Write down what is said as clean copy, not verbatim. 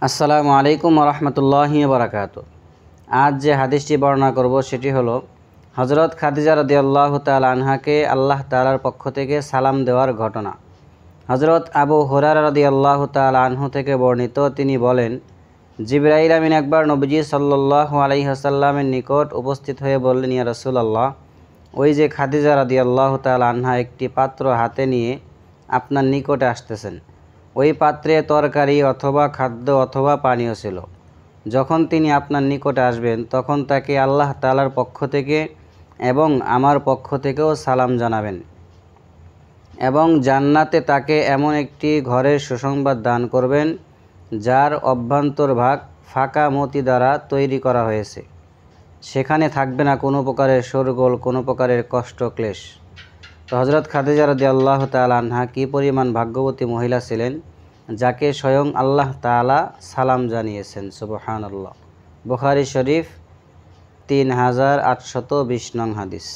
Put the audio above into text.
আসসালামু আলাইকুম রহমতুল্লাহি বারাকাতু। আজ যে হাদিসটি বর্ণনা করব সেটি হলো হযরত খাদিজা রাদিয়াল্লাহু তাআলা আনহাকে আল্লাহ তাআলার পক্ষ থেকে সালাম দেওয়ার ঘটনা। হযরত আবু হুরায়রা রাদিয়াল্লাহু তাআলা আনহু থেকে বর্ণিত, তিনি বলেন, জিবরাইল আমিন একবার নবীজি সাল্লাল্লাহু আলাইহি ওয়াসাল্লামের নিকট উপস্থিত হয়ে বললেন, ইয়া রাসূলুল্লাহ, ওই যে খাদিজা রাদিয়াল্লাহু তাআলা আনহা একটি পাত্র হাতে নিয়ে আপনার নিকটে আসতেছেন। ওই পাত্রে তরকারি অথবা খাদ্য অথবা পানীয় ছিল। যখন তিনি আপনার নিকটে আসবেন তখন তাকে আল্লাহ তাআলার পক্ষ থেকে এবং আমার পক্ষ থেকেও সালাম জানাবেন এবং জান্নাতে তাকে এমন একটি ঘরের সুসংবাদ দান করবেন যার অভ্যন্তরভাগ ফাঁকা মতি দ্বারা তৈরি করা হয়েছে। সেখানে থাকবে না কোনো প্রকারের শোরগোল, কোনো প্রকারের কষ্ট ক্লেশ। তো হযরত খাদিজা রাদিয়াল্লাহু তাআলা আনহা কী পরিমাণ ভাগ্যবতী মহিলা ছিলেন, যাকে স্বয়ং আল্লাহ তাআলা সালাম জানিয়েছেন। সুবহানাল্লাহ। বুখারী শরীফ 3820 নং হাদিস।